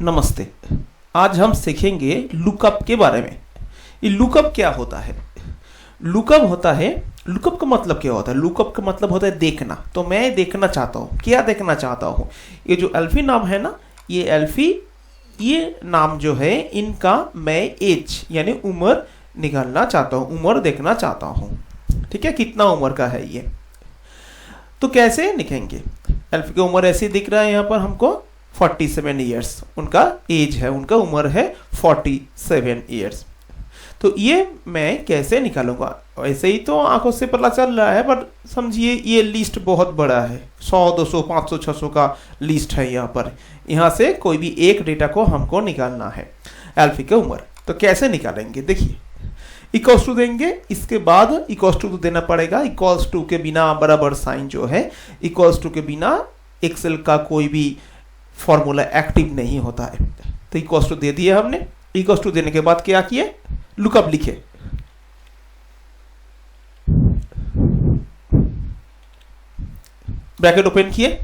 नमस्ते। आज हम सीखेंगे लुकअप के बारे में। ये लुकअप क्या होता है? लुकअप होता है, लुकअप का मतलब क्या होता है? लुकअप का मतलब होता है देखना। तो मैं देखना चाहता हूँ, क्या देखना चाहता हूँ? ये जो एल्फी नाम है ना, ये एल्फी, ये नाम जो है इनका मैं एज यानी उम्र निकालना चाहता हूँ, उम्र देखना चाहता हूँ। ठीक है, कितना उम्र का है ये। तो कैसे लिखेंगे? एल्फी की उम्र ऐसी दिख रहा है यहाँ पर हमको 47 ईयर्स उनका एज है, उनका उम्र है 47 ईयर्स। तो ये मैं कैसे निकालूंगा? ऐसे ही तो आंखों से पता चल रहा है, बट समझिए ये लिस्ट बहुत बड़ा है, 100 200 500 600 का लिस्ट है यहाँ पर। यहाँ से कोई भी एक डेटा को हमको निकालना है, एल्फी की उम्र। तो कैसे निकालेंगे? देखिए, इक्वल्स टू देंगे, इसके बाद इक्वल्स टू देना पड़ेगा। इक्वल्स टू के बिना बराबर साइन जो है, इक्वल्स टू के बिना एक्सेल का कोई भी फॉर्मूला एक्टिव नहीं होता है। तो इक्वल्स टू दे दिए हमने। इक्वल्स टू देने के बाद क्या किए? लुकअप लिखे। ब्रैकेट ओपन किए।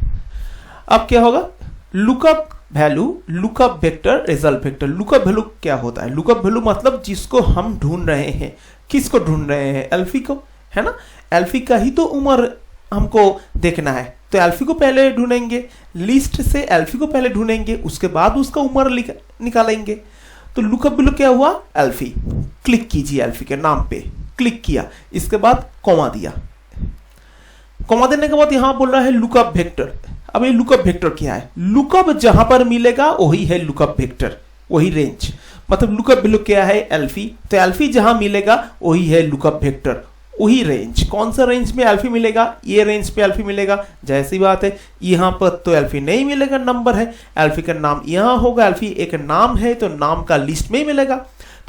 अब क्या होगा? Lookup value, lookup vector, result vector. Lookup value क्या होता है? लुकअप वैल्यू मतलब जिसको हम ढूंढ रहे हैं। किसको ढूंढ रहे हैं? एल्फी को, है ना। एल्फी का ही तो उम्र हमको देखना है, तो एल्फी को पहले ढूंढेंगे, लिस्ट से एल्फी को पहले ढूंढेंगे, उसके बाद उसका उम्र निकालेंगे। तो लुकअप वैल्यू क्या हुआ? एल्फी। क्लिक कीजिए, एल्फी के नाम पे क्लिक किया, इसके बाद कॉमा दिया। कॉमा देने के बाद यहां बोल रहा है लुकअप वेक्टर। अब ये लुकअप वेक्टर क्या है? लुकअप जहां पर मिलेगा वही है लुकअप वेक्टर, वही रेंज। मतलब लुकअप वैल्यू क्या है? एल्फी। तो एल्फी जहां मिलेगा वही है लुकअप वेक्टर, वही रेंज। कौन सा रेंज में एल्फी मिलेगा? ये रेंज पे एल्फी मिलेगा। जैसी बात है, यहां पर तो एल्फी नहीं मिलेगा, नंबर है। एल्फी का नाम यहां होगा, एल्फी एक नाम है तो नाम का लिस्ट में ही मिलेगा।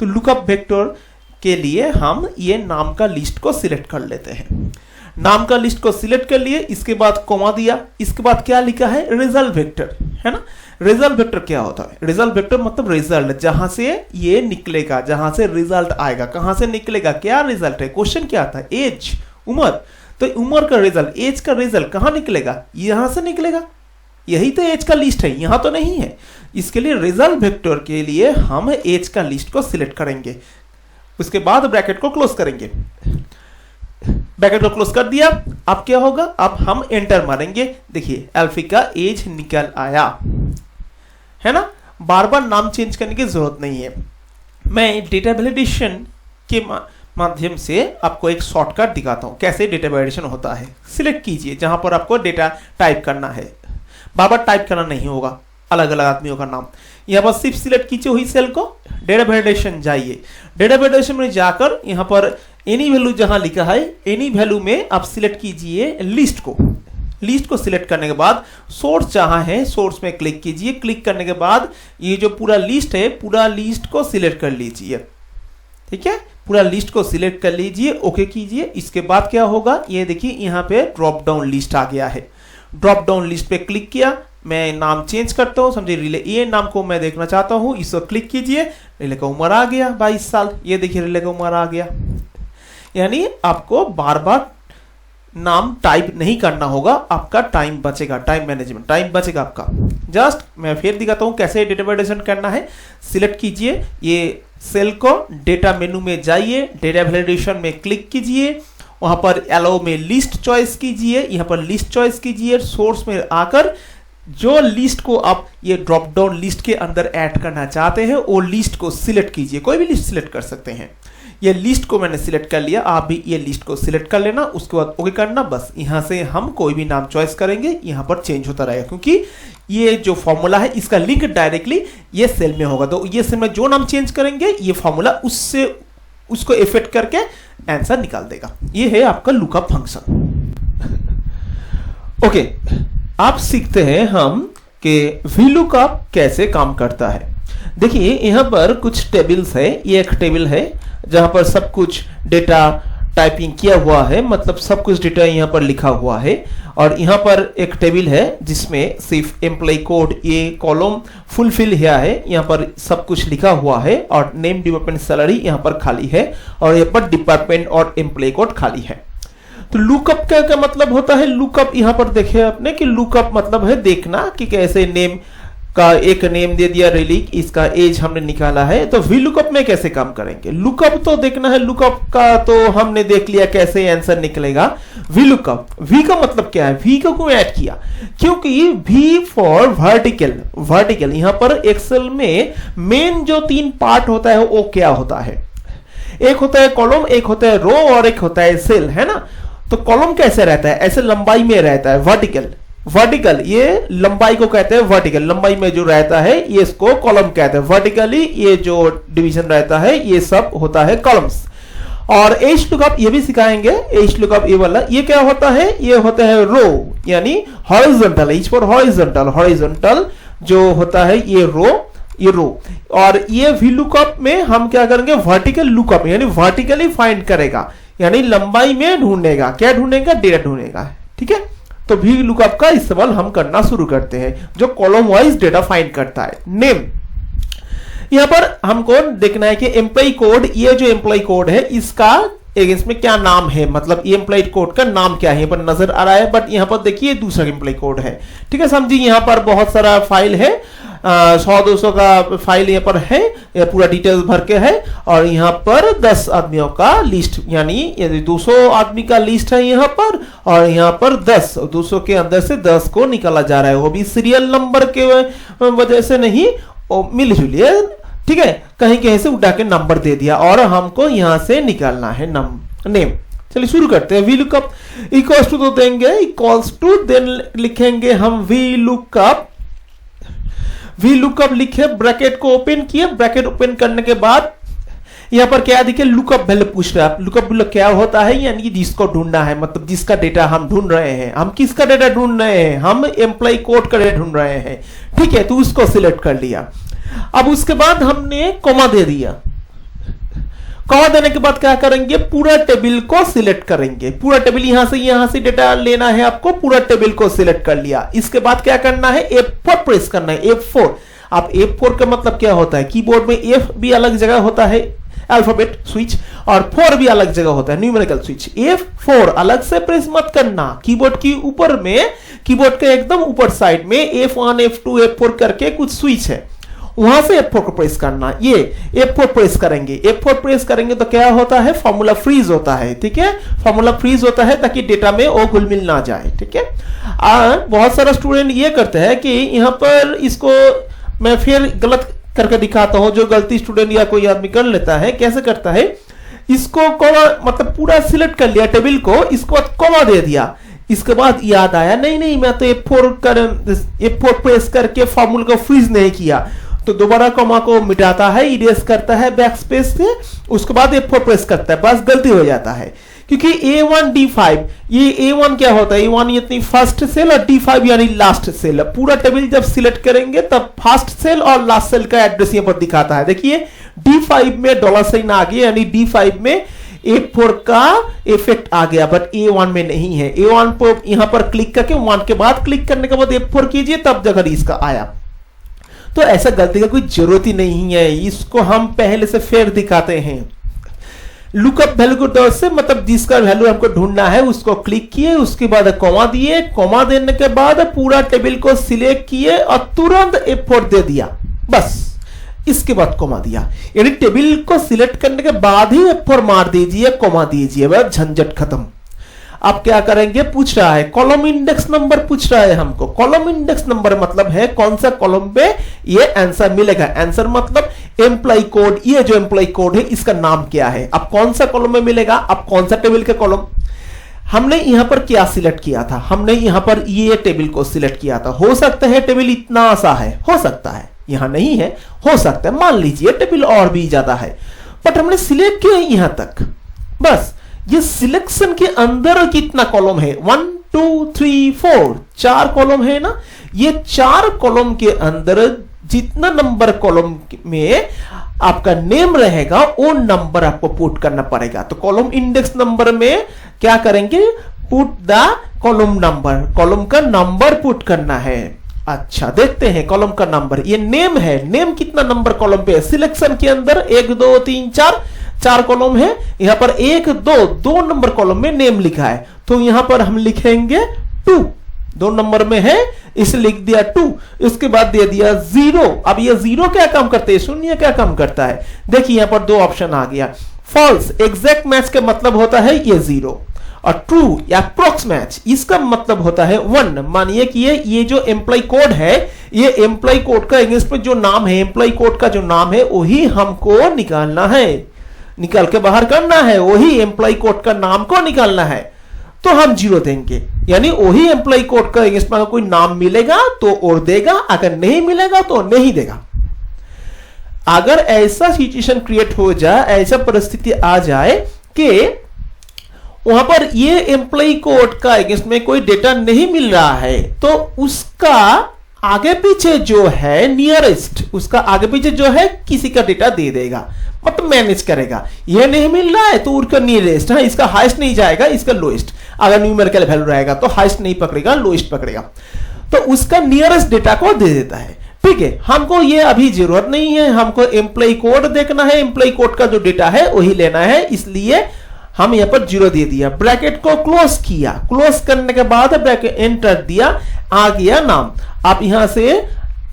तो लुकअप वेक्टर के लिए हम ये नाम का लिस्ट को सिलेक्ट कर लेते हैं। नाम का लिस्ट को सिलेक्ट कर लिए, इसके बाद कॉमा दिया, इसके बाद क्या लिखा है? रिजल्ट वेक्टर, है ना। रिजल्ट वेक्टर क्या होता है? रिजल्ट वेक्टर मतलब रिजल्ट, जहां से ये निकलेगा, जहां से रिजल्ट आएगा। कहां से निकलेगा? क्या रिजल्ट है? क्वेश्चन क्या आता है? एज, उम्र। तो उम्र का रिजल्ट, एज का रिजल्ट कहां निकलेगा? यहां से निकलेगा। यही तो एज का लिस्ट है, यहां तो नहीं है। इसके लिए रिजल्ट वेक्टर के लिए हम एज का लिस्ट को सिलेक्ट करेंगे, उसके बाद ब्रैकेट को क्लोज करेंगे। ब्रैकेट को क्लोज कर दिया। अब क्या होगा? अब हम एंटर मारेंगे। देखिए, एल्फी का एज निकल आया, है ना। बार बार नाम चेंज करने की जरूरत नहीं है। मैं डेटा वैलिडेशन के माध्यम से आपको एक शॉर्टकट दिखाता हूं, कैसे डेटा वैलिडेशन होता है। सिलेक्ट कीजिए जहां पर आपको डेटा टाइप करना है। बार बार टाइप करना नहीं होगा अलग अलग आदमियों का नाम। यहाँ पर सिर्फ सिलेक्ट कीजिए वही सेल को, डेटा वैलिडेशन जाइए। डेटा वैलिडेशन में जाकर यहाँ पर एनी वैल्यू जहां लिखा है, एनी वैल्यू में आप सिलेक्ट कीजिए लिस्ट को। लिस्ट को सिलेक्ट करने के बाद सोर्स जहां है, सोर्स में क्लिक कीजिए। क्लिक करने के बाद ये जो पूरा लिस्ट है, पूरा लिस्ट को सिलेक्ट कर लीजिए। ठीक है, पूरा लिस्ट को सिलेक्ट कर लीजिए, ओके कीजिए। इसके बाद क्या होगा? ये देखिए, यहाँ पे ड्रॉप डाउन लिस्ट आ गया है। ड्रॉप डाउन लिस्ट पे क्लिक किया, मैं नाम चेंज करता हूँ, समझिए रिले, ये नाम को मैं देखना चाहता हूँ, इसको क्लिक कीजिए। रिले का उम्र आ गया 22 साल। ये देखिए, रिले का उम्र आ गया। यानी आपको बार बार नाम टाइप नहीं करना होगा, आपका टाइम बचेगा, टाइम मैनेजमेंट, टाइम बचेगा आपका। जस्ट मैं फिर दिखाता हूं कैसे डेटा वैलिडेशन करना है। सिलेक्ट कीजिए ये सेल को, डेटा मेनू में जाइए, डेटा वैलिडेशन में क्लिक कीजिए, वहां पर अलाउ में लिस्ट चॉइस कीजिए, यहां पर लिस्ट चॉइस कीजिए। सोर्स में आकर जो लिस्ट को आप ये ड्रॉप डाउन लिस्ट के अंदर ऐड करना चाहते हैं, वो लिस्ट को सिलेक्ट कीजिए। कोई भी लिस्ट सिलेक्ट कर सकते हैं। ये लिस्ट को मैंने सिलेक्ट कर लिया, आप भी ये लिस्ट को सिलेक्ट कर लेना, उसके बाद ओके करना। बस यहां से हम कोई भी नाम चॉइस करेंगे, यहां पर चेंज होता रहेगा, क्योंकि ये जो फॉर्मूला है इसका लिंक डायरेक्टली ये सेल में होगा। तो ये सेल में जो नाम चेंज करेंगे, ये फॉर्मूला उससे उसको इफेक्ट करके आंसर निकाल देगा। ये है आपका लुकअप फंक्शन। ओके, आप सीखते हैं हम कि VLOOKUP कैसे काम करता है। देखिए, यहां पर कुछ टेबल्स है। ये एक टेबल है जहां पर सब कुछ डेटा टाइपिंग किया हुआ है, मतलब सब कुछ डेटा यहाँ पर लिखा हुआ है। और यहाँ पर एक टेबल है जिसमें सिर्फ एम्प्लॉय कोड, ये कॉलम फुलफिल किया है, यहाँ पर सब कुछ लिखा हुआ है। और नेम, डिपार्टमेंट, सैलरी यहाँ पर खाली है, और यहाँ पर डिपार्टमेंट और एम्प्लॉय कोड खाली है। तो लुकअप का क्या मतलब होता है? लुकअप यहाँ पर देखे आपने कि लुकअप मतलब है देखना कि कैसे नेम का एक नेम दे दिया रिलीक, इसका एज हमने निकाला है। तो वी लुकअप में कैसे काम करेंगे? लुकअप तो देखना है, लुकअप का तो हमने देख लिया कैसे आंसर निकलेगा। वी लुकअप, वी का मतलब क्या है? वी को क्यों ऐड किया? क्योंकि वी फॉर वर्टिकल, वर्टिकल यहां पर एक्सेल में मेन जो 3 पार्ट होता है वो क्या होता है? एक होता है कॉलम, एक होता है रो और एक होता है सेल, है ना। तो कॉलम कैसे रहता है? ऐसे लंबाई में रहता है, वर्टिकल। वर्टिकल ये लंबाई को कहते हैं वर्टिकल, लंबाई में जो रहता है ये इसको कॉलम कहते हैं। वर्टिकली ये जो डिवीजन रहता है ये सब होता है कॉलम्स। और एच लुकअप ये भी सिखाएंगे। एच लुकअप ये वाला ये क्या होता है? ये होता है रो, यानी horizontal, H for horizontal, horizontal जो होता है ये रो। और ये वी लुकअप में हम क्या करेंगे? वर्टिकल लुकअप, यानी वर्टिकली फाइंड करेगा, यानी लंबाई में ढूंढेगा। क्या ढूंढेगा? डेटा ढूंढेगा, ठीक है। तो वी लुकअप का इस्तेमाल हम करना शुरू करते हैं, जो कॉलम वाइज डेटा फाइंड करता है। नेम, यहां पर हमको देखना है कि एम्प्लॉय कोड, ये जो एम्प्लॉय कोड है इसका इसमें क्या नाम है, मतलब ये एम्प्लॉय कोड का नाम क्या है, यहाँ पर नजर आ रहा है। बट यहाँ पर देखिए दूसरा एम्प्लॉय कोड है, ठीक है। समझिए यहाँ पर बहुत सारा फाइल है, 100-200 का फाइल यहाँ पर है, ये पूरा डिटेल्स भर के है। और यहाँ पर 10 आदमियों का लिस्ट, यानी 200 आदमी का लिस्ट है यहाँ पर, और यहाँ पर 10, 200 के अंदर से 10 को निकाला जा रहा है, वो भी सीरियल नंबर के वजह से नहीं, मिलजुलिए, ठीक है। कहीं कहीं से उठा के नंबर दे दिया और हमको यहां से निकालना है नेम। चलिए शुरू करते हैं। वी लुकअप इक्वल्स टू तो देंगे, इक्वल्स टू देन लिखेंगे हम वी लुकअप लिखे, ब्रैकेट को ओपन किए, ब्रैकेट ओपन करने के बाद यहां पर क्या दिखे? लुकअप वैल्यू पूछ रहा है। लुकअप वैल्यू क्या होता है? यानी कि जिसको ढूंढना है, मतलब जिसका डेटा हम ढूंढ रहे हैं। हम किसका डेटा ढूंढ रहे हैं? हम एम्प्लॉय कोड का डेटा ढूंढ रहे हैं, ठीक है। तो उसको सिलेक्ट कर लिया। अब उसके बाद हमने कॉमा दे दिया। कॉमा देने के बाद क्या करेंगे? पूरा टेबल को सिलेक्ट करेंगे। पूरा टेबल यहां से डेटा लेना है आपको, पूरा टेबल को सिलेक्ट कर लिया। इसके बाद क्या करना है? F4 प्रेस करना है, F4। आप F4 का मतलब क्या होता है? कीबोर्ड में F भी अलग जगह होता है, अल्फाबेट स्विच, और 4 भी अलग जगह होता है, न्यूमेरिकल स्विच। F4 अलग से प्रेस मत करना, कीबोर्ड की ऊपर में, कीबोर्ड के एकदम ऊपर साइड में F1 F2 F4 करके कुछ स्विच है, वहां से F4 को प्रेस करना। ये F4 प्रेस करेंगे। F4 प्रेस करेंगे तो क्या होता है? फॉर्मूला फ्रीज होता है, ठीक है। फॉर्मूला फ्रीज होता है ताकि डेटा में वो घुल मिल ना जाए, ठीक है। बहुत सारा स्टूडेंट ये करते हैं कि यहाँ पर इसको मैं फिर गलत करके दिखाता हूं, जो गलती स्टूडेंट या कोई आदमी कर लेता है। कैसे करता है? इसको कॉमा, मतलब पूरा सिलेक्ट कर लिया टेबल को, इसको बाद कॉमा दे दिया। इसके बाद याद आया नहीं मैं तो F4 प्रेस करके फॉर्मूला को फ्रीज नहीं किया, तो दोबारा कॉमा को मिटाता है, इरेज करता है बैक स्पेस से, उसके बाद F4 प्रेस करता है, बस गलती हो जाता है। क्योंकि A1 D5, ये A1 क्या होता है? A1 यानी फर्स्ट सेल और D5 यानी लास्ट सेल। पूरा टेबल जब सिलेक्ट करेंगे तब फर्स्ट सेल और लास्ट सेल का एड्रेस यहाँ पर दिखाता है। देखिए D5 में $साइन आ गया, यानी D5 में A4 का इफेक्ट आ गया, बट A1 में नहीं है। A1 पर यहां पर क्लिक करके 1 के बाद क्लिक करने के बाद F4 कीजिए, तब जगह इसका आया। तो ऐसा गलती का कोई जरूरत ही नहीं है, इसको हम पहले से फिर दिखाते हैं। लुकअप वैल्यू को दौर से, मतलब जिसका वैल्यू हमको ढूंढना है उसको क्लिक किए, उसके बाद कॉमा दिए, कॉमा देने के बाद पूरा टेबल को सिलेक्ट किए और तुरंत F4 दे दिया, बस। इसके बाद कॉमा दिया, यानी टेबल को सिलेक्ट करने के बाद ही F4 मार दीजिए, कॉमा दीजिए, बस झंझट खत्म। अब क्या करेंगे? पूछ रहा है कॉलम इंडेक्स नंबर, पूछ रहा है हमको। कॉलम इंडेक्स नंबर मतलब है कौन सा कॉलम पे ये आंसर मिलेगा। आंसर मतलब एम्प्लॉय कोड, ये जो एम्प्लॉय कोड है इसका नाम क्या है, अब कौन सा कॉलम में मिलेगा, अब कौन सा टेबल का कॉलम। हमने यहां पर क्या सिलेक्ट किया था? हमने यहां पर ये टेबल को सिलेक्ट किया था। हो सकता है टेबल इतना सा है, हो सकता है यहां नहीं है, हो सकता है मान लीजिए टेबल और भी ज्यादा है, बट हमने सिलेक्ट किया यहां तक, बस। ये सिलेक्शन के अंदर कितना कॉलम है? 1 2 3 4, 4 कॉलम है ना। ये 4 कॉलम के अंदर जितना नंबर कॉलम में आपका नेम रहेगा वो नंबर आपको पुट करना पड़ेगा। तो कॉलम इंडेक्स नंबर में क्या करेंगे? Put the column number, column का नंबर पुट करना है। अच्छा देखते हैं कॉलम का नंबर। ये नेम है, नेम कितना नंबर कॉलम पे है? सिलेक्शन के अंदर 1 2 3 4 कॉलम है, यहां पर 1 2 नंबर कॉलम में नेम लिखा है, तो यहां पर हम लिखेंगे 2, 2 नंबर में है, इसे लिख दिया 2, इसके बाद दे दिया 0। अब ये 0 क्या काम करते हैं, शून्य क्या काम करता है, देखिए यहां पर 2 ऑप्शन आ गया। फॉल्स एग्जैक्ट मैच का मतलब होता है ये 0, और ट्रू या अप्रोक्स मैच इसका मतलब होता है 1। मानिए कि ये जो एम्प्लॉय कोड है, ये एम्प्लॉय कोड का इंग्लिश में जो नाम है, एम्प्लॉय कोड का जो नाम है वही हमको निकालना है, निकाल के बाहर करना है, वही एम्प्लॉय कोड का नाम को निकालना है, तो हम 0 देंगे। यानी वही एम्प्लॉय कोड का इंग्लिश में कोई नाम मिलेगा तो और देगा, अगर नहीं मिलेगा तो नहीं देगा। अगर ऐसा सिचुएशन क्रिएट हो जाए, ऐसा परिस्थिति आ जाए कि वहां पर ये एम्प्लॉय कोड का अगेंस्ट में कोई डेटा नहीं मिल रहा है, तो उसका आगे पीछे जो है नियरेस्ट, उसका आगे पीछे जो है किसी का डेटा दे देगा, मतलब मैनेज करेगा। ये नहीं मिल रहा है तो उसका नियरेस्ट है, इसका हाईएस्ट नहीं जाएगा, इसका लोएस्ट। अगर न्यूमेरिकल वैल्यू रहेगा तो हाईएस्ट नहीं पकड़ेगा, लोएस्ट पकड़ेगा, तो उसका नियरेस्ट डेटा को दे देता है। ठीक है, हमको ये अभी जरूरत नहीं है, हमको एम्प्लॉय कोड देखना है, एम्प्लॉय कोड का जो डेटा है वही लेना है, इसलिए हम यहां पर 0 दे दिया। ब्रैकेट को क्लोज किया, क्लोज करने के बाद ब्रैकेट एंटर दिया, आ गया नाम। आप यहां से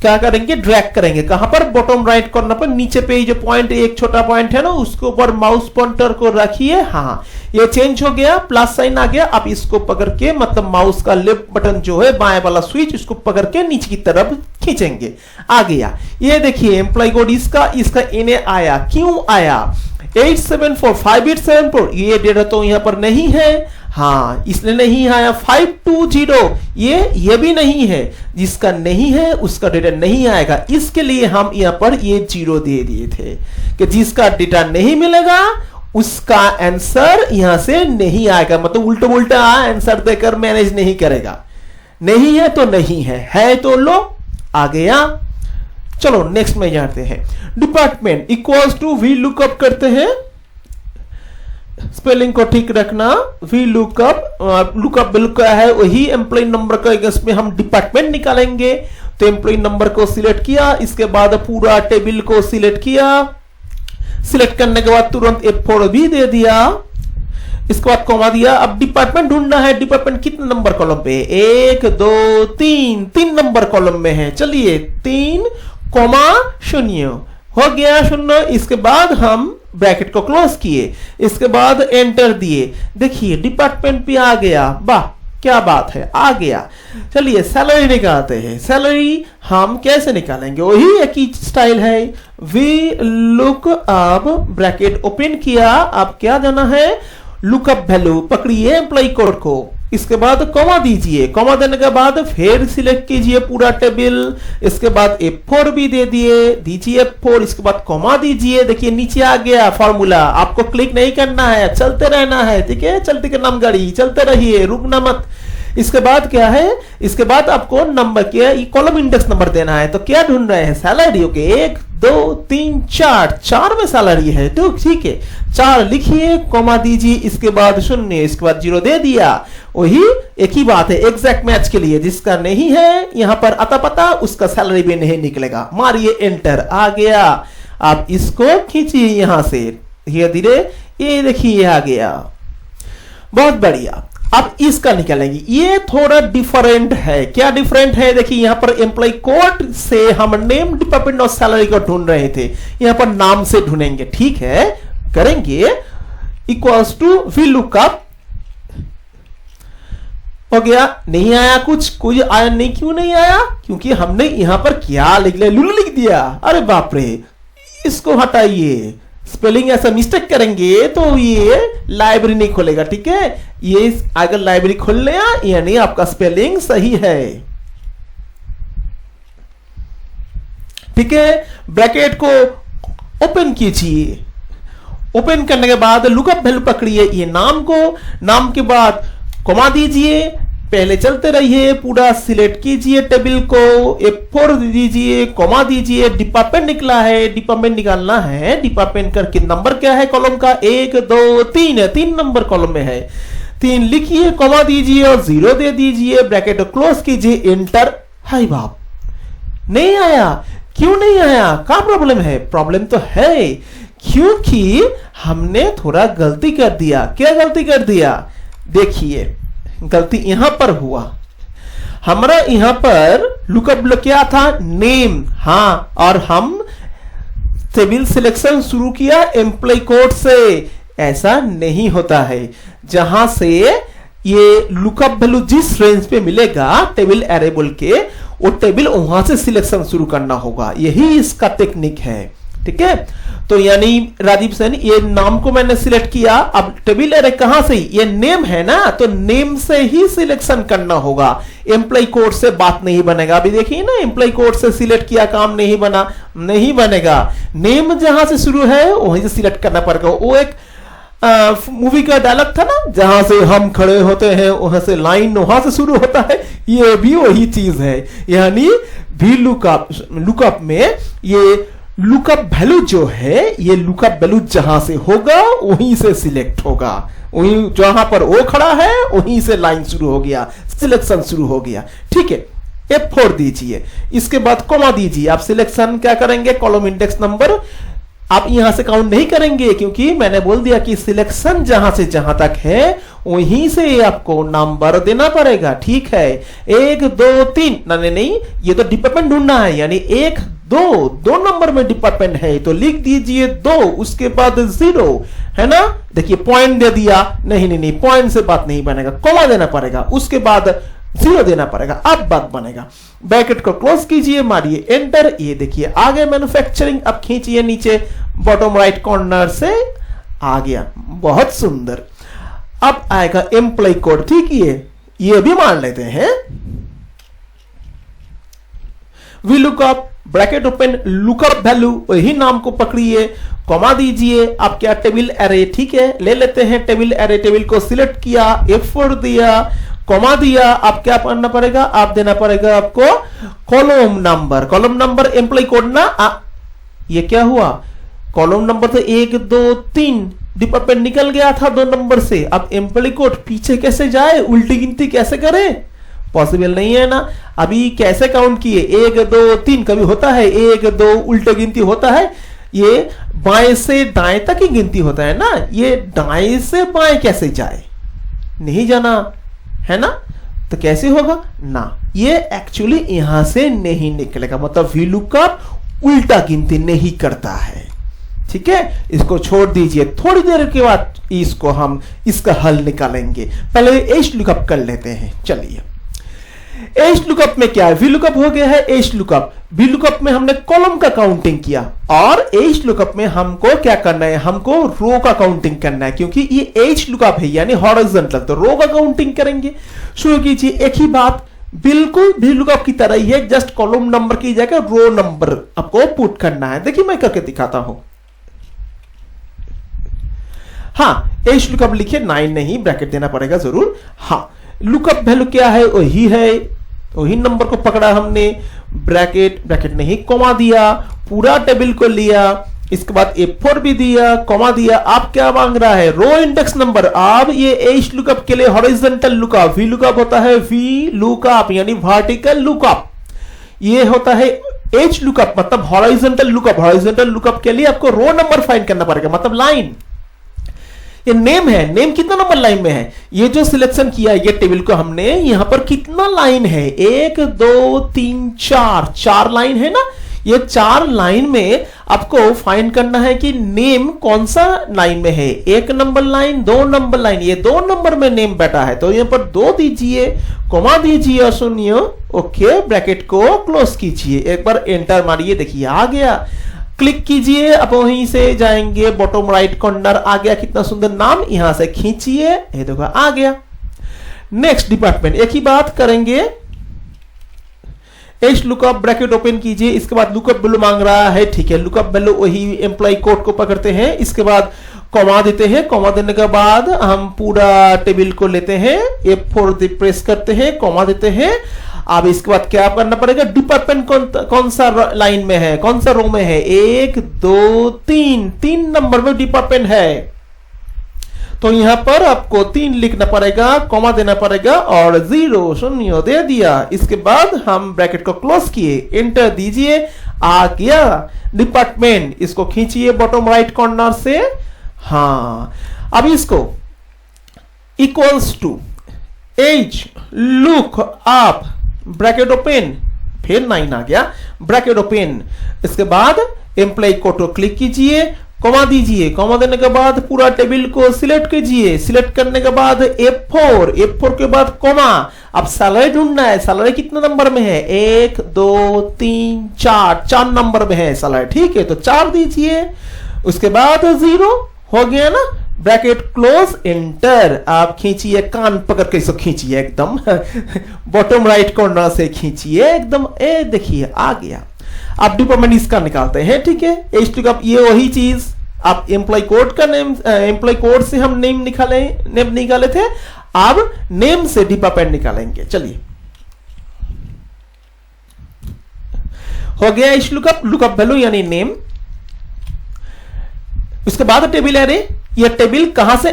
क्या करेंगे, ड्रैग करेंगे, कहां पर, बॉटम राइट कॉर्नर पर नीचे पे जो पॉइंट, एक छोटा पॉइंट है ना, उसके ऊपर माउस पॉइंटर को रखिए। हाँ, ये चेंज हो गया, प्लस साइन आ गया। आप इसको पकड़ के, मतलब माउस का लेफ्ट बटन जो है, बाएं वाला स्विच, उसको पकड़ के नीचे की तरफ खींचेंगे, आ गया। ये देखिए एम्प्लॉय कोड इसका इन्हें आया, क्यों आया, 8745874, ये डेटा तो यहां पर नहीं है, हाँ इसलिए नहीं आया। 520 ये भी नहीं है, जिसका नहीं है उसका डेटा नहीं आएगा, इसके लिए हम यहां पर ये 0 दे दिए थे कि जिसका डेटा नहीं मिलेगा उसका आंसर यहां से नहीं आएगा, मतलब उल्टा उल्टा आंसर देकर मैनेज नहीं करेगा। नहीं है तो नहीं है तो लो, आ गया। चलो नेक्स्ट में जाते हैं। Department equals to V lookup करते हैं, स्पेलिंग को ठीक रखना। वी लुकअप, लुकअप बिल का है वही एम्प्लॉय नंबर का, इसमें हम डिपार्टमेंट निकालेंगे। तो एम्प्लॉय नंबर को सिलेक्ट किया, इसके बाद पूरा टेबल को सिलेक्ट किया, सिलेक्ट करने के बाद तुरंत F4 भी दे दिया, इसके बाद कॉमा दिया। अब डिपार्टमेंट ढूंढना है, डिपार्टमेंट कितने नंबर कॉलम पे, 1 2 3 नंबर कॉलम में है। चलिए 3, 0 हो गया 0। इसके बाद हम ब्रैकेट को क्लोज किए, इसके बाद एंटर दिए, देखिए डिपार्टमेंट भी आ गया, वाह क्या बात है, आ गया। चलिए सैलरी निकालते हैं। सैलरी हम कैसे निकालेंगे, वही एक ही स्टाइल है, V look up, bracket open किया, अब क्या जाना है, लुकअप वैल्यू पकड़िए एम्प्लॉय कोड को, इसके बाद कॉमा दीजिए, कॉमा देने के बाद फिर सिलेक्ट कीजिए पूरा टेबल, इसके बाद F4 भी दे दीजिए F4, इसके बाद कॉमा दीजिए। देखिए नीचे आ गया फॉर्मूला, आपको क्लिक नहीं करना है, चलते रहना है, ठीक है, चलते के नाम गाड़ी, चलते रहिए, रुकना मत। इसके बाद क्या है, इसके बाद आपको नंबर क्या, कॉलम इंडेक्स नंबर देना है। तो क्या ढूंढ रहे हैं, सैलरी। ओके 1 2 3 4 में सैलरी है, तो ठीक है 4 लिखिए, कॉमा दीजिए, इसके बाद 0, इसके बाद 0 दे दिया। वही एक ही बात है एग्जैक्ट मैच के लिए, जिसका नहीं है यहां पर अता पता, उसका सैलरी भी नहीं निकलेगा। मारिए एंटर, आ गया। आप इसको खींचिए यहां से धीरे धीरे, ये देखिए आ गया, बहुत बढ़िया। अब इसका निकालेंगे, ये थोड़ा डिफरेंट है। क्या डिफरेंट है, देखिए यहां पर एम्प्लॉय कोड से हम नेम, डिपार्टमेंट और सैलरी को ढूंढ रहे थे, यहां पर नाम से ढूंढेंगे, ठीक है, करेंगे। इक्वल्स टू वी लुकअप, हो गया, नहीं आया कुछ आया नहीं, क्यों नहीं आया, क्योंकि हमने यहां पर क्या लिख लिया, लुल लिख दिया। अरे बाप रे, इसको हटाइए, स्पेलिंग ऐसा मिस्टेक करेंगे तो ये लाइब्रेरी नहीं खोलेगा, ठीक है। ये अगर लाइब्रेरी खोल लिया यानी आपका स्पेलिंग सही है, ठीक है। ब्रैकेट को ओपन कीजिए, ओपन करने के बाद लुकअप वैल्यू पकड़िए, ये नाम को, नाम के बाद कॉमा दीजिए, पहले चलते रहिए, पूरा सिलेक्ट कीजिए टेबल को, F4 दीजिए, कॉमा दीजिए। डिपार्टमेंट निकला है, डिपार्टमेंट निकालना है, डिपार्टमेंट का नंबर क्या है कॉलम का, 1 2 3 है, 3 नंबर कॉलम में है, 3 लिखिए, कॉमा दीजिए और 0 दे दीजिए, ब्रैकेट क्लोज कीजिए, एंटर। हाय बाप, नहीं आया, क्यों नहीं आया, क्या प्रॉब्लम है, प्रॉब्लम तो है क्योंकि हमने थोड़ा गलती कर दिया। क्या गलती कर दिया, देखिए गलती यहां पर हुआ, हमारा यहां पर लुकअप क्या था, नेम। हाँ, और हम टेबल सिलेक्शन शुरू किया एम्प्लॉय कोड से। ऐसा नहीं होता है। जहां से ये लुकअप वैल्यू जिस रेंज पे मिलेगा टेबल एरे बोल के, वो टेबल वहां से सिलेक्शन शुरू करना होगा। यही इसका टेक्निक है। ठीक है, तो यानी राजीव सेन, ये नाम को मैंने सिलेक्ट किया। अब टेबल एरे कहां से, ये नेम है ना, तो नेम से ही सिलेक्शन करना होगा। एम्प्लॉय कोड से बात नहीं बनेगा। अभी देखिए ना, एम्प्लॉय कोड से सिलेक्ट किया, काम नहीं बना, नहीं बनेगा। नेम जहां से शुरू है वहीं से सिलेक्ट करना पड़ेगा। वो एक मूवी का डायलॉग था ना, जहां से हम खड़े होते हैं वहां से लाइन वहां से शुरू होता है। ये भी वही चीज है। यानी भी लुकअप में ये लुकअप वैल्यू जो है, ये लुकअप वैल्यू जहां से होगा वहीं से सिलेक्ट होगा। वहीं जहां पर वो खड़ा है वहीं से लाइन शुरू हो गया, सिलेक्शन शुरू हो गया। ठीक है, F4 दीजिए, इसके बाद कॉमा दीजिए। आप सिलेक्शन क्या करेंगे, कॉलम इंडेक्स नंबर। आप यहां से काउंट नहीं करेंगे क्योंकि मैंने बोल दिया कि सिलेक्शन जहां से जहां तक है वहीं से आपको नंबर देना पड़ेगा। ठीक है, 1 2 3, नहीं, ये तो डिपार्टमेंट ढूंढना है। यानी 1 2 नंबर में डिपार्टमेंट है तो लिख दीजिए 2, उसके बाद 0, है ना। देखिए पॉइंट दे दिया, नहीं, पॉइंट से बात नहीं बनेगा, कॉमा देना पड़ेगा, उसके बाद 0 देना पड़ेगा, अब बात बनेगा। ब्रैकेट को क्लोज कीजिए, मारिए एंटर। ये देखिए आ गया मैन्युफैक्चरिंग। अब खींचिए नीचे, बॉटम राइट कॉर्नर से आ गया, बहुत सुंदर। अब आएगा एम्प्लॉय कोड। ठीक है, ये भी मान लेते हैं। V lookup, bracket open, lookup value, वही नाम को पकड़िए, कॉमा दीजिए। आप क्या, टेबल एरे। ठीक है, ले लेते हैं टेबल एरे। टेबल को सिलेक्ट किया, F4 दिया, कॉमा दिया। आप क्या करना पड़ेगा, आप देना पड़ेगा आपको column number. Column number employ code ना, ये क्या हुआ, कॉलम नंबर तो 1 2 3 डिपार्टमेंट निकल गया था 2 नंबर से। अब एम्प्लॉय कोड पीछे कैसे जाए, उल्टी गिनती कैसे करे, पॉसिबल नहीं है ना। अभी कैसे काउंट किए, 1 2 3, कभी होता है 1 2 उल्टे गिनती होता है। ये बाएं से दाएं तक ही गिनती होता है ना, ये दाएं से बाएं कैसे जाए, नहीं जाना है ना। तो कैसे होगा ना, ये एक्चुअली यहां से नहीं निकलेगा। मतलब वी लुकअप उल्टा गिनती नहीं करता है। ठीक है, इसको छोड़ दीजिए। थोड़ी देर के बाद इसको हम इसका हल निकालेंगे। पहले एच लुकअप कर लेते हैं। चलिए, एच लुकअप में क्या है, वी लुकअप हो गया है, एच लुकअप। वी लुकअप में हमने कॉलम का काउंटिंग किया, और एच लुकअप में हमको क्या करना है, हमको रो का काउंटिंग करना है। क्योंकि ये एच लुकअप है यानी हॉरिजॉन्टल, तो रो का काउंटिंग करेंगे। शुरू कीजिए, एक ही बात, बिल्कुल वी लुकअप की तरह ही है, जस्ट कॉलम नंबर की जगह रो नंबर आपको पुट करना है। देखिए मैं करके दिखाता हूं। हाँ, एच लुकअप लिखिए, 9 नहीं, ब्रैकेट देना पड़ेगा जरूर। हाँ, लुकअप वैल्यू क्या है, वही है, वही नंबर को पकड़ा हमने, ब्रैकेट नहीं, कॉमा दिया, पूरा टेबल को लिया, इसके बाद F4 भी दिया, कॉमा दिया। आप क्या मांग रहा है, रो इंडेक्स नंबर। अब ये एच लुकअप के लिए हॉरिजॉन्टल लुकअप, वी लुकअप होता है वी लुकअप यानी वर्टिकल लुकअप, ये होता है एच लुकअप मतलब हॉरिजॉन्टल लुकअप। हॉरिजॉन्टल लुकअप के लिए आपको रो नंबर फाइंड करना पड़ेगा, मतलब लाइन। ये नेम है, नेम कितना नंबर लाइन में है, ये जो सिलेक्शन किया ये टेबल को हमने, यहां पर कितना लाइन है, 1 2 3 4, 4 लाइन है ना। ये 4 लाइन में आपको फाइंड करना है कि नेम कौन सा लाइन में है, 1 नंबर लाइन, 2 नंबर लाइन, ये 2 नंबर में नेम बैठा है, तो यहां पर 2 दीजिए, कॉमा दीजिए और सुनिए ओके, ब्रैकेट को क्लोज कीजिए, एक बार एंटर मारिए, देखिए आ गया। क्लिक कीजिए, अब वहीं से जाएंगे बॉटम राइट कॉर्नर, आ गया, कितना सुंदर नाम, यहां से खींचिए, ये देखो आ गया। नेक्स्ट डिपार्टमेंट, एक ही बात करेंगे, एच लुकअप, ब्रैकेट ओपन कीजिए, इसके बाद लुकअप वैल्यू मांग रहा है, ठीक है, लुकअप वैल्यू वही एम्प्लॉय कोड को पकड़ते हैं, इसके बाद कॉमा देते हैं, कॉमा देने के बाद हम पूरा टेबल को लेते हैं, F4 प्रेस करते हैं, कॉमा देते हैं। अब इसके बाद क्या करना पड़ेगा, डिपार्टमेंट कौन सा लाइन में है, कौन सा रो में है, 1 2 3, 3 नंबर में डिपार्टमेंट है, तो यहां पर आपको 3 लिखना पड़ेगा, कॉमा देना पड़ेगा और 0 शून्य दे दिया। इसके बाद हम ब्रैकेट को क्लोज किए, एंटर दीजिए, आ गया डिपार्टमेंट। इसको खींचिए बॉटम राइट कॉर्नर से, हाँ, अब इसको equals to H look up bracket open, फिर 9 आ गया, ब्रैकेट ओपन। इसके बाद एम्प्लॉय कोड को क्लिक कीजिए, कॉमा दीजिए, कॉमा देने के बाद पूरा टेबल को सिलेक्ट कीजिए, सिलेक्ट करने के बाद F4 के बाद कॉमा। अब सैलरी ढूंढना है, सैलरी कितने नंबर में है, 1 2 3 4 नंबर में है सैलरी, ठीक है, तो 4 दीजिए। उसके बाद 0 हो गया ना, ब्रैकेट क्लोज, एंटर। आप खींचिए, कान पकड़ के इसको खींचिए एकदम बॉटम राइट कॉर्नर से खींचिए एकदम, ए देखिए आ गया। आप डिपार्टमेंट इसका निकालते हैं, ठीक है, HLOOKUP ये वही चीज आप एम्प्लॉय कोड का नेम, एम्प्लॉय कोड से हम नेम निकाले थे, अब नेम से डिपार्टमेंट निकालेंगे। चलिए, हो गया HLOOKUP, लुकअप वैल्यू यानी नेम। उसके बाद टेबल एरे, ये टेबल कहां से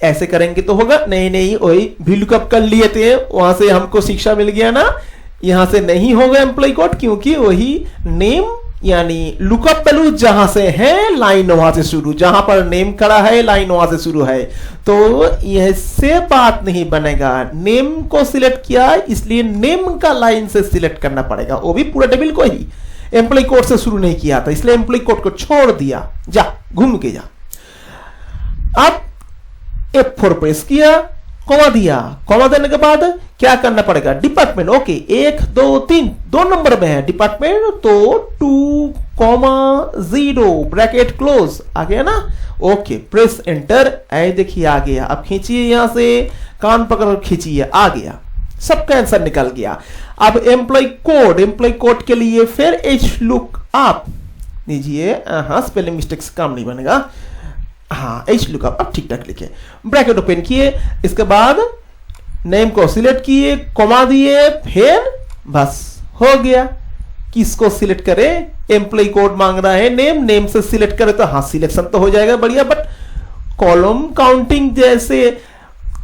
ऐसे करेंगे तो होगा, नहीं वही VLOOKUP कर लिए थे, वहां से हमको शिक्षा मिल गया ना, यहां से नहीं होगा एम्प्लॉय कोड, क्योंकि वही नेम यानी लुकअप वैल्यू जहां से है, लाइन वहां से शुरू, जहां पर नेम खड़ा है लाइन वहां से शुरू है, तो यह से बात नहीं बनेगा। नेम को सिलेक्ट किया इसलिए नेम का लाइन से सिलेक्ट करना पड़ेगा, वो भी पूरा टेबल को ही, एम्प्लॉय कोड से शुरू नहीं किया था, इसलिए एम्प्लॉय कोड को छोड़ दिया, जा घूम के जा। अब F4 प्रेस किया, कॉमा दिया, कॉमा देने के बाद क्या करना पड़ेगा, डिपार्टमेंट, ओके 1 2 3 2 नंबर में है डिपार्टमेंट, तो 2,0 ब्रैकेट क्लोज, आ गया ना, ओके, प्रेस एंटर, ऐ देखिए आ गया। अब खींचिए, यहां से कान पकड़ खींचिए, आ गया, सबका आंसर निकल गया। अब एम्प्लॉय कोड के लिए फिर HLOOKUP दीजिए, हाँ स्पेलिंग मिस्टेक से काम नहीं बनेगा, हाँ HLOOKUP, अब ठीक ठाक लिखे, ब्रैकेट ओपन किए, इसके बाद नेम को सिलेक्ट किए, कॉमा दिए, फिर बस हो गया। किसको सिलेक्ट करें, एम्प्लॉय कोड मांग रहा है, नेम से सिलेक्ट करें तो हाँ सिलेक्शन तो हो जाएगा बढ़िया, बट कॉलम काउंटिंग जैसे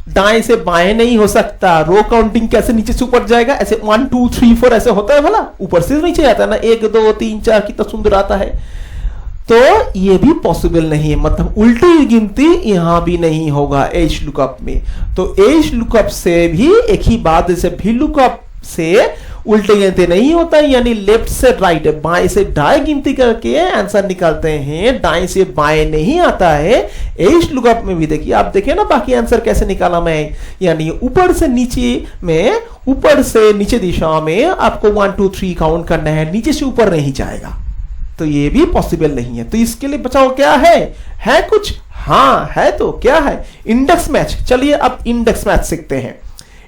दाएं से बाएं नहीं हो सकता, रो काउंटिंग कैसे नीचे से ऊपर जाएगा, ऐसे 1 2 3 4 ऐसे होता है भला, ऊपर से नीचे आता है ना, 1 2 3 4 कितना सुंदर आता है, तो ये भी पॉसिबल नहीं है, मतलब उल्टी गिनती यहां भी नहीं होगा HLOOKUP में। तो HLOOKUP से भी एक ही बात, जैसे VLOOKUP से उल्टी गिनती नहीं होता, यानी लेफ्ट से राइट, बाएं से दाएं गिनती करके आंसर निकालते हैं, दाएं से बाएं नहीं आता है। HLOOKUP में भी देखिए, आप देखिए ना बाकी आंसर कैसे निकाला मैं, यानी ऊपर से नीचे में, ऊपर से नीचे दिशा में आपको 1 2 3 काउंट करना है, नीचे से ऊपर नहीं जाएगा, तो ये भी पॉसिबल नहीं है। तो इसके लिए बचाओ क्या है कुछ, हाँ है, तो क्या है, इंडेक्स मैच। चलिए अब इंडेक्स मैच सीखते हैं।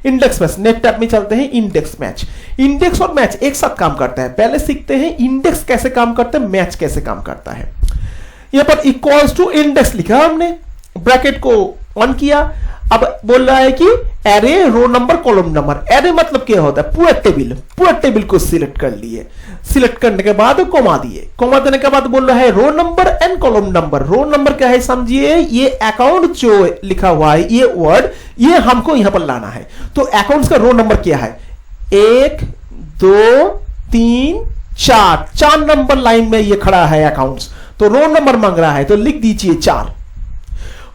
इंडेक्स मैच, नेक्स्ट टैब में चलते हैं, इंडेक्स मैच। इंडेक्स और मैच एक साथ काम करता है, पहले सीखते हैं इंडेक्स कैसे काम करता है, मैच कैसे काम करता है। यहां पर इक्वल्स टू इंडेक्स लिखा हमने, ब्रैकेट को ऑन किया, अब बोल रहा है कि array row number column number. Array मतलब क्या होता है, पूरा टेबल को सिलेक्ट कर लिए, सिलेक्ट करने के बाद कॉमा दिए, कॉमा देने के बाद बोल रहा है row number and column number. Row number क्या है समझिए, ये अकाउंट जो लिखा हुआ है, ये वर्ड, ये हमको यहां पर लाना है। तो अकाउंट्स का रो नंबर क्या है, 1 2 3 4 नंबर लाइन में ये खड़ा है अकाउंट्स, तो रो नंबर मांग रहा है, तो लिख दीजिए 4,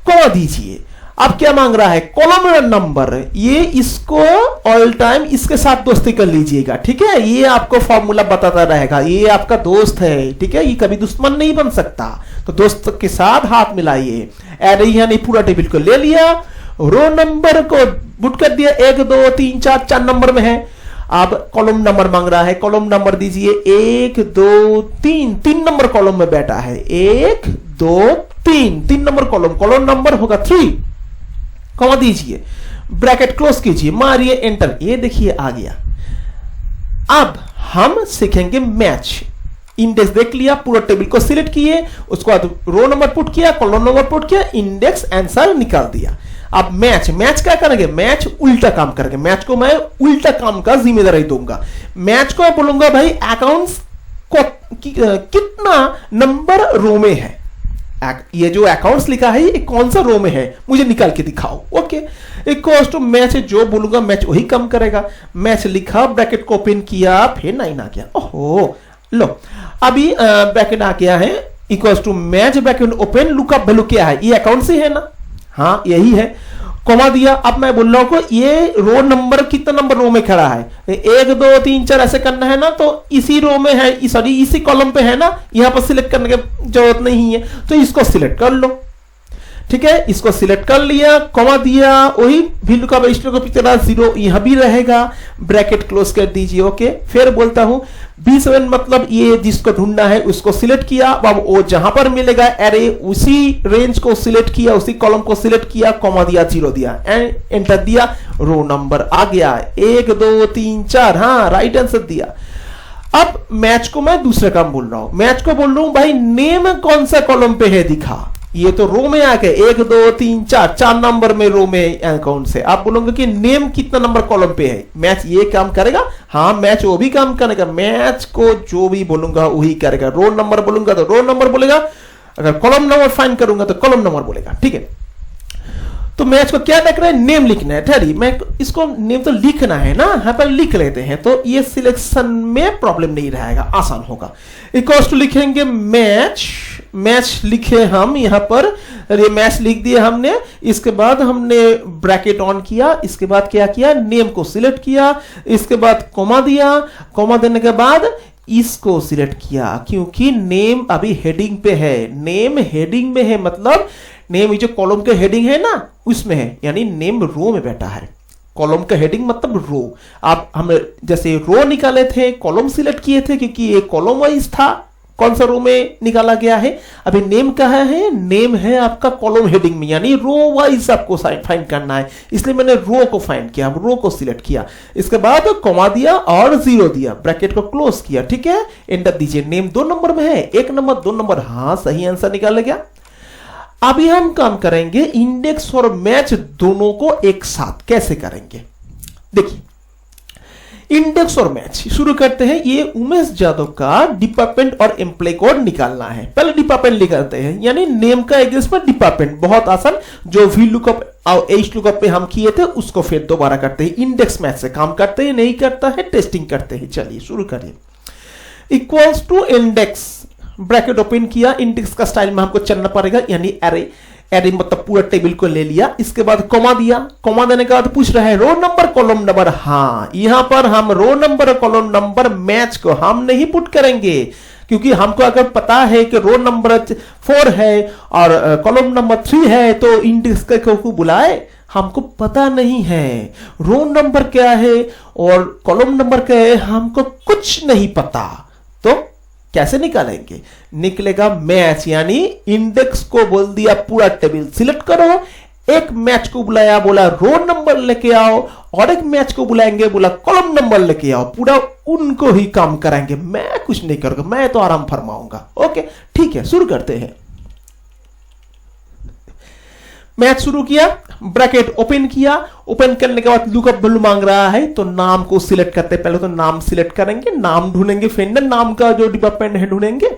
कॉमा दीजिए। अब क्या मांग रहा है, कॉलम नंबर, ये इसको ऑल टाइम इसके साथ दोस्ती कर लीजिएगा, ठीक है, ये आपको फॉर्मूला बताता रहेगा, ये आपका दोस्त है, ठीक है, ये कभी दुश्मन नहीं बन सकता, तो दोस्त के साथ हाथ मिलाइए। एरे यानी पूरा टेबल को ले लिया, रो नंबर को बुट कर दिया, 1 2 3 4 नंबर में है। अब कॉलम नंबर मांग रहा है, कॉलम नंबर दीजिए 1 2 3 नंबर कॉलम में बैठा है, 1 2 3 नंबर कॉलम नंबर होगा 3, कॉमा दीजिए, ब्रैकेट क्लोज कीजिए, मारिए एंटर, ये देखिए आ गया। अब हम सीखेंगे मैच। इंडेक्स देख लिया, पूरा टेबल को सिलेक्ट किए, उसके बाद रो नंबर पुट किया, कॉलम नंबर पुट किया, इंडेक्स आंसर निकाल दिया। अब मैच क्या करेंगे, मैच उल्टा काम करेंगे, मैच को मैं उल्टा काम का जिम्मेदारी दूंगा। मैच को बोलूंगा भाई अकाउंट्स को कितना नंबर रो में है, ये जो अकाउंट्स लिखा है ये कौन सा रो में है मुझे निकाल के दिखाओ, ओके। इक्वल्स टू मैच, जो बोलूंगा मैच वही काम करेगा। मैच लिखा, ब्रैकेट को ओपन किया, फिर 9 आ गया, ओहो लो, अभी ब्रैकेट आ गया है, equals to match bracket open, lookup value क्या है, ये अकाउंट से है ना, हाँ यही है, कॉमा दिया। अब मैं बोल रहा हूं ये रो नंबर कितना नंबर रो में खड़ा है, 1 2 3 4 ऐसे करना है ना, तो इसी रो में है, सॉरी इसी कॉलम पे है ना, यहां पर सिलेक्ट करने की जरूरत नहीं है, तो इसको सिलेक्ट कर लो। ठीक है, इसको सिलेक्ट कर लिया, कॉमा दिया, वही वैल्यू का रजिस्टर को पिछला 0 यहां भी रहेगा, ब्रैकेट क्लोज कर दीजिए। ओके, फिर बोलता हूं B7 मतलब ये जिसको ढूंढना है उसको सिलेक्ट किया, अब वो जहां पर मिलेगा एरे उसी रेंज को सिलेक्ट किया, उसी कॉलम को सिलेक्ट किया, कॉमा दिया, 0 दिया एंड एंटर दिया, रो नंबर आ गया 1 2 3 4। हाँ, राइट आंसर दिया। अब मैच को मैं दूसरा काम बोल रहा हूं, मैच को बोल रहा हूं भाई नेम कौन सा कॉलम पे है दिखा, ये तो रो में आ गए 1 2 3 4 4 नंबर में रो में कौन से, आप बोलोगे कि नेम कितना नंबर कॉलम पे है, मैच ये काम करेगा। हाँ, मैच वो भी काम करेगा, मैच को जो भी बोलूंगा वही करेगा, रो नंबर बोलूंगा तो रो नंबर बोलेगा, अगर कॉलम नंबर फाइंड करूंगा तो कॉलम नंबर बोलेगा। ठीक है, तो मैच को क्या देख रहे हैं, नेम लिखना है। ठहरी, मैं इसको नेम तो लिखना है ना, यहां पर लिख लेते हैं, तो ये सिलेक्शन में प्रॉब्लम नहीं रहेगा, आसान होगा। इक्वल्स टू लिखेंगे मैच, मैच लिखे हम यहां पर, ये मैच लिख दिया हमने, इसके बाद हमने ब्रैकेट ऑन किया, इसके बाद क्या किया, नेम को सिलेक्ट किया, इसके बाद कॉमा दिया, कॉमा देने के बाद इसको सिलेक्ट किया, क्योंकि नेम अभी हेडिंग पे है, नेम हेडिंग में है, मतलब नेम जो कॉलम के हेडिंग है ना उसमें है, यानी नेम रो में बैठा है। कॉलम का हेडिंग मतलब रो, आप हम जैसे रो निकाले थे, कॉलम सिलेक्ट किए थे क्योंकि ये कॉलम वाइज था, कौन सा रो में निकाला गया है। अभी नेम कहाँ है, नेम है आपका कॉलम हेडिंग में, यानी रो वाइज आपको फाइंड करना है, इसलिए मैंने रो को फाइंड किया, रो को सिलेक्ट किया, इसके बाद कॉमा दिया और 0 दिया, ब्रैकेट को क्लोज किया। ठीक है, एंटर दीजिए। नेम 2 नंबर में है, 1 नंबर 2 नंबर, हाँ सही आंसर निकाल गया। अभी हम काम करेंगे इंडेक्स और मैच दोनों को एक साथ कैसे करेंगे, देखिए इंडेक्स और मैच शुरू करते हैं। ये उमेश यादव का डिपार्टमेंट और एम्प्लॉय कोड निकालना है। पहले डिपार्टमेंट निकालते हैं, यानी नेम का एग्रेस में डिपार्टमेंट, बहुत आसान, जो वी लुकअप और एच लुकअप पे हम किए थे उसको फिर दोबारा करते हैं। इंडेक्स मैच से काम करते हैं, नहीं करता है, टेस्टिंग करते हैं। चलिए शुरू करिए। Equals to index, bracket open किया, इंडेक्स का स्टाइल में हमको चलना पड़ेगा, यानी एरे, एरे मतलब पूरा टेबल को ले लिया, इसके बाद कॉमा दिया, कॉमा देने के बाद पूछ रहा है रो नंबर कॉलम नंबर। हाँ, यहां पर हम row number column number match को हम नहीं पुट करेंगे, क्योंकि हमको अगर पता है कि रो नंबर 4 है और कॉलम नंबर 3 है तो इंडेक्स को बुलाए, हमको पता नहीं है रो नंबर क्या है और कॉलम नंबर क्या है, हमको कुछ नहीं पता, तो कैसे निकालेंगे, निकलेगा मैच, यानी इंडेक्स को बोल दिया पूरा टेबल सिलेक्ट करो, एक मैच को बुलाया, बोला रो नंबर लेके आओ, और एक मैच को बुलाएंगे, बोला कॉलम नंबर लेके आओ, पूरा उनको ही काम कराएंगे, मैं कुछ नहीं करूंगा, मैं तो आराम फरमाऊंगा। ओके ठीक है, शुरू करते हैं। मैच शुरू किया, ब्रैकेट ओपन किया, ओपन करने के बाद लुकअप वैल्यू मांग रहा है, तो नाम को सिलेक्ट करते हैं। पहले तो नाम सिलेक्ट करेंगे, नाम ढूंढेंगे, फिर नाम का जो डिपार्टमेंट है ढूंढेंगे,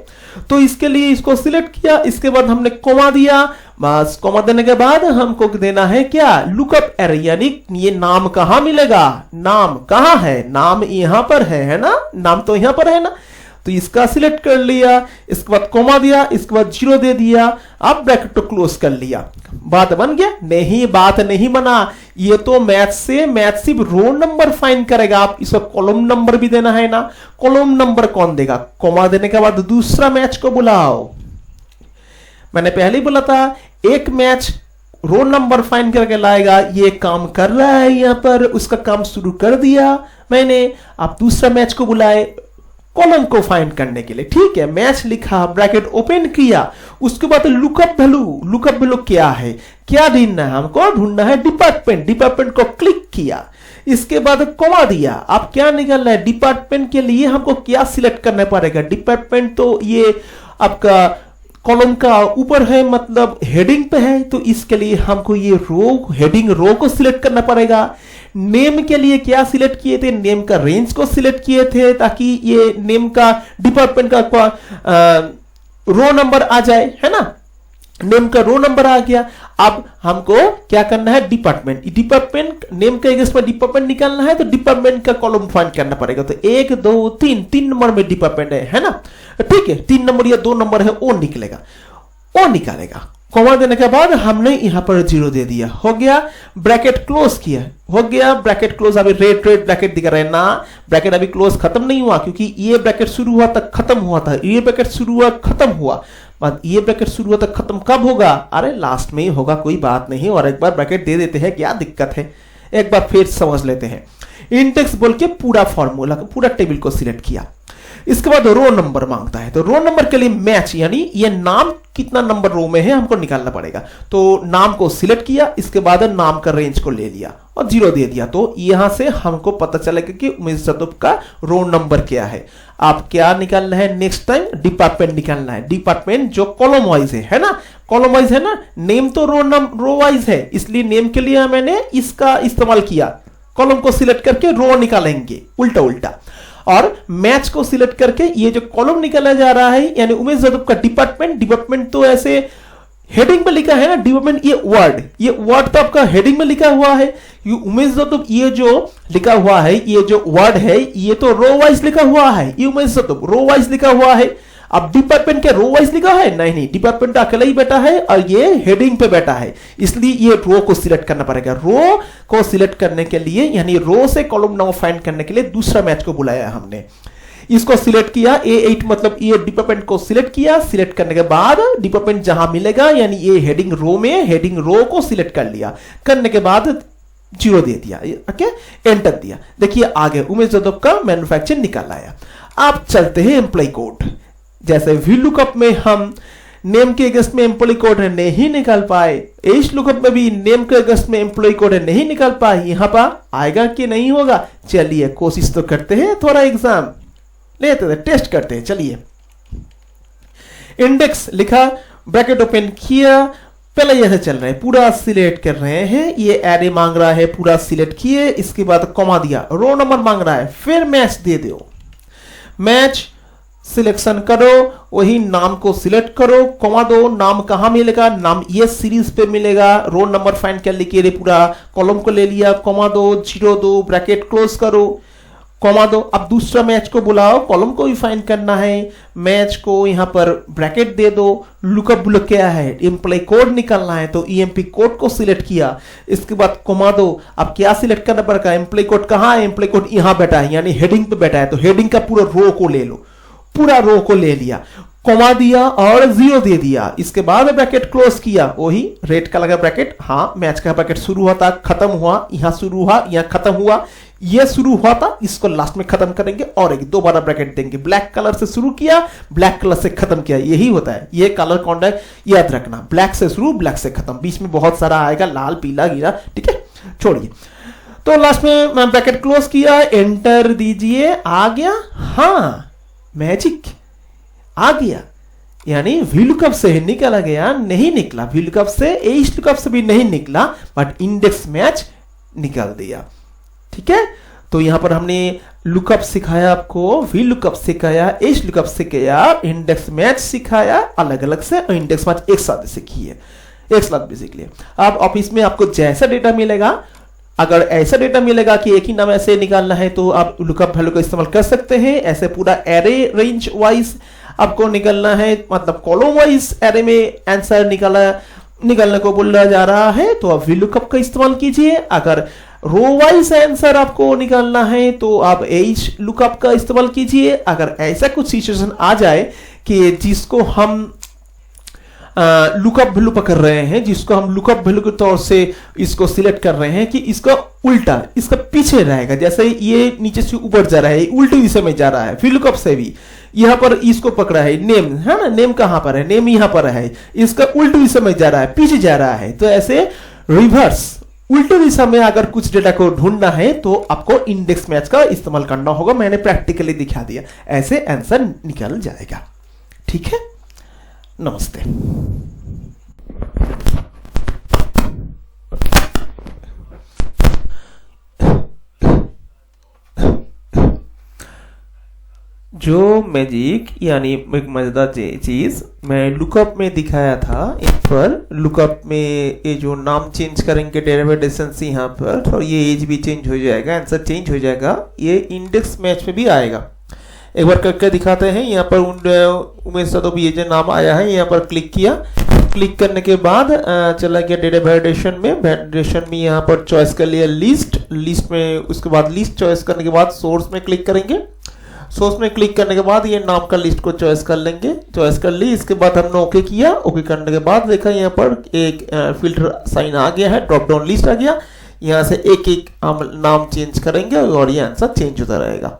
तो इसके लिए इसको सिलेक्ट किया, इसके बाद हमने कॉमा दिया, बस कॉमा देने के बाद हमको देना है क्या, लुकअप एरे, यानी ये नाम कहां मिलेगा, नाम कहां है, नाम यहां पर है ना, नाम तो यहां पर है ना, तो इसका सिलेक्ट कर लिया, इसके बाद कॉमा दिया, इसके बाद 0 दे दिया, अब ब्रैकेट को क्लोज कर लिया। बात बन गया? नहीं, बात नहीं बना, ये तो मैथ से, मैथ सिर्फ रो नंबर फाइंड करेगा, आप इसको कॉलम नंबर भी देना है ना, कॉलम नंबर कौन देगा, कॉमा देने के बाद दूसरा मैच को बुलाओ। मैंने पहले ही बोला था एक मैच रो नंबर फाइंड करके लाएगा, ये काम कर रहा है यहां पर, उसका काम शुरू कर दिया मैंने। आप दूसरा मैच को बुलाए कॉलम को फाइंड करने के लिए, ठीक है, मैच लिखा, ब्रैकेट ओपन किया, उसके बाद लुकअप वैल्यू, लुकअप वैल्यू क्या है, क्या ढूंढना है, हमको ढूंढना है डिपार्टमेंट, डिपार्टमेंट को क्लिक किया, इसके बाद कॉमा दिया। अब क्या निकालना है, डिपार्टमेंट के लिए हमको क्या सिलेक्ट करना पड़ेगा, डिपार्टमेंट तो ये आपका कॉलम का ऊपर है, मतलब हेडिंग पे है, तो इसके लिए हमको ये रो, हेडिंग रो को सिलेक्ट करना पड़ेगा। नेम के लिए क्या सिलेक्ट किए थे, नेम का रेंज को सिलेक्ट किए थे, ताकि ये नेम का डिपार्टमेंट का रो नंबर आ जाए, है ना, नेम का रो नंबर आ गया। अब हमको क्या करना है, डिपार्टमेंट, डिपार्टमेंट नेम का एग्रेस में डिपार्टमेंट निकालना है, तो डिपार्टमेंट का कॉलम फाइंड करना पड़ेगा, तो 1 2 3 3 नंबर में डिपार्टमेंट है ना, ठीक है, 3 नंबर या 2 नंबर है, वो निकलेगा, वो निकालेगा। कॉमा देने के बाद हमने यहां पर 0 दे दिया, हो गया। ब्रैकेट क्लोज किया, हो गया। ब्रैकेट क्लोज, अभी रेड ब्रैकेट दिख रहा है ना, ब्रैकेट अभी क्लोज खत्म नहीं हुआ, क्योंकि ये ब्रैकेट शुरू हुआ तक खत्म हुआ था, ये ब्रैकेट शुरू हुआ खत्म हुआ, बाद ये ब्रैकेट शुरू हुआ तक खत्म कब होगा? अरे लास्ट में ही होगा, कोई बात नहीं। और एक बार ब्रैकेट दे देते हैं, क्या दिक्कत है, एक बार फिर समझ लेते हैं। इंडेक्स बोल के पूरा फॉर्मूला, पूरा टेबल को सिलेक्ट किया। इसके बाद रो नंबर मांगता है, तो रो नंबर के लिए मैच, यानी ये नाम कितना नंबर रो में है हमको निकालना पड़ेगा। तो नाम को सिलेक्ट किया, इसके बाद नाम का रेंज को ले लिया और 0 दे दिया। तो यहां से हमको पता चलेगा कि उमेश जादव का रो नंबर क्या है। आप क्या निकालना है नेक्स्ट टाइम? डिपार्टमेंट निकालना है। डिपार्टमेंट जो कॉलम वाइज है ना, कॉलम वाइज है ना, नेम तो रो वाइज है, इसलिए नेम के लिए मैंने इसका इस्तेमाल किया। कॉलम को सिलेक्ट करके रो निकालेंगे उल्टा उल्टा, और मैच को सिलेक्ट करके ये जो कॉलम निकाला जा रहा है, यानी उमेश जादव का डिपार्टमेंट तो ऐसे हेडिंग में लिखा है ना डिपार्टमेंट, ये वर्ड तो आपका हेडिंग में लिखा हुआ है। ये उमेश जादव, ये जो लिखा हुआ है, ये जो वर्ड है, ये तो रो वाइज लिखा हुआ है, ये उमेश जादव रो वाइज लिखा हुआ है। अब डिपार्टमेंट क्या रो वाइज लिखा है? नहीं, डिपार्टमेंट अकेला ही बैठा है और ये हेडिंग पे बैठा है, इसलिए ये रो को सिलेक्ट करना पड़ेगा। रो को सिलेक्ट करने के लिए, यानी रो से कॉलम नाम फाइंड करने के लिए दूसरा मैच को बुलाया हमने। इसको सिलेक्ट किया, A8 मतलब ये डिपार्टमेंट को सिलेक्ट किया। सिलेक्ट करने के बाद डिपार्टमेंट जहां मिलेगा, यानी ये हेडिंग रो में, हेडिंग रो को सिलेक्ट कर लिया। करने के बाद 0 दे दिया, ओके, एंटर दिया। देखिए आगे उमेश जादव का मैन्युफैक्चर निकाल आया। आप चलते हैं एम्प्लॉय कोड। जैसे वी लुकअप में हम नेम के अगेंस्ट में एम्प्लॉय कोड नहीं निकाल पाए, एज लुकअप में भी नेम के अगेंस्ट में एम्प्लॉय कोड नहीं निकाल पाए, यहां पर आएगा कि नहीं होगा? चलिए कोशिश तो करते हैं, थोड़ा एग्जाम लेते हैं, टेस्ट करते हैं। चलिए, इंडेक्स लिखा, ब्रैकेट ओपन किया, पहले यह चल रहा है, पूरा सिलेक्ट कर रहे हैं। ये एरे मांग रहा है, पूरा सिलेक्ट किए, इसके बाद कॉमा दिया, रो नंबर मांग रहा है, फिर मैच दे दो। मैच सिलेक्शन करो, वही नाम को सिलेक्ट करो, कॉमा दो। नाम कहां मिलेगा? नाम ये सीरीज पे मिलेगा। रो नंबर फाइंड कर लिखिए, पूरा कॉलम को ले लिया, कॉमा दो, 0 दो, ब्रैकेट क्लोज करो, कॉमा दो। अब दूसरा मैच को बुलाओ, कॉलम को भी फाइंड करना है, मैच को यहां पर ब्रैकेट दे दो। लुकअप ब्लॉक क्या है? एम्प्लॉय कोड निकालना है, तो EMP कोड को सिलेक्ट किया, इसके बाद कॉमा दो। अब क्या सिलेक्ट करना पड़ेगा? एम्प्लॉय कोड कहां है? एम्प्लॉय कोड यहां बैठा है, यानी हेडिंग पे बैठा है, तो हेडिंग का पूरा रो को ले लो, पूरा रो को ले लिया, कॉमा दिया और 0 दे दिया। इसके बाद ब्रैकेट क्लोज किया, वही रेड कलर का ब्रैकेट, हाँ मैच का ब्रैकेट शुरू हुआ था, खत्म हुआ, यहां शुरू हुआ, यहां खत्म हुआ, ये शुरू हुआ था, इसको लास्ट में खत्म करेंगे और एक दोबारा ब्रैकेट देंगे। ब्लैक कलर से शुरू किया, ब्लैक कलर से खत्म किया, यही होता है। ये कलर कौन है याद रखना, ब्लैक से शुरू, ब्लैक से खत्म, बीच में बहुत सारा आएगा लाल पीला गिरा, ठीक है, छोड़िए। तो लास्ट में मैं ब्रैकेट क्लोज किया, एंटर दीजिए, आ गया, हाँ मैजिक आ गया, यानी VLOOKUP से निकला गया, नहीं निकला VLOOKUP से, एज लुकअप से भी नहीं निकला, बट इंडेक्स मैच निकाल दिया, ठीक है। तो यहां पर हमने लुकअप सिखाया आपको, VLOOKUP सिखाया, एज लुकअप सिखाया, इंडेक्स मैच सिखाया, अलग अलग से, और इंडेक्स मैच एक साथ सीखिए, एक साथ भी सीख लिए। अब ऑफिस में आपको जैसा डेटा मिलेगा, अगर ऐसा डेटा मिलेगा कि एक ही नाम ऐसे निकालना है, तो आप लुकअप वैल्यू का इस्तेमाल कर सकते हैं। ऐसे पूरा एरे रेंज वाइज आपको निकालना है, मतलब कॉलम वाइज एरे में आंसर निकालने को बोला जा रहा है, तो आप VLOOKUP का इस्तेमाल कीजिए। अगर रो वाइज आंसर आपको निकालना है, तो आप एज लुकअप का इस्तेमाल कीजिए। अगर ऐसा कुछ सिचुएशन आ जाए कि जिसको हम लुकअप वैल्यू पकड़ रहे हैं, जिसको हम लुकअप वैल्यू के तौर से इसको सिलेक्ट कर रहे हैं कि इसका उल्टा, इसका पीछे रहेगा, जैसे ये नीचे से ऊपर जा रहा है, उल्टी दिशा में जा रहा है, फिर लुकअप से भी यहां पर इसको पकड़ा है, नेम है ना, नेम कहां पर है? नेम यहां पर है, इसका उल्टी दिशा में जा रहा है, पीछे जा रहा है, तो ऐसे रिवर्स उल्टी दिशा में अगर कुछ डेटा को ढूंढना है, तो आपको इंडेक्स मैच का इस्तेमाल करना होगा। मैंने प्रैक्टिकली दिखा दिया, ऐसे आंसर निकल जाएगा, ठीक है। नमस्ते। जो मैजिक यानी एक मजेदार चीज मैं लुकअप में दिखाया था, इन पर लुकअप में ये जो नाम चेंज करेंगे डेरिवेटिव से यहाँ पर, और ये एज भी चेंज हो जाएगा, आंसर चेंज हो जाएगा, ये इंडेक्स मैच में भी आएगा। एक बार करके दिखाते हैं। यहाँ पर उमेश यादव ये जो नाम आया है, यहाँ पर क्लिक किया। क्लिक करने के बाद चला गया डेटा वैलिडेशन में। वैलिडेशन में यहाँ पर चॉइस कर लिया लिस्ट में। उसके बाद लिस्ट चॉइस करने के बाद सोर्स में क्लिक करेंगे। सोर्स में क्लिक करने के बाद ये नाम का लिस्ट को चॉइस कर लेंगे। चॉइस कर ली, इसके बाद हमने ओके किया। ओके करने के बाद देखा यहाँ पर एक फिल्टर साइन आ गया है, ड्रॉप डाउन लिस्ट आ गया। यहाँ से एक एक हम नाम चेंज करेंगे और ये आंसर चेंज होता रहेगा।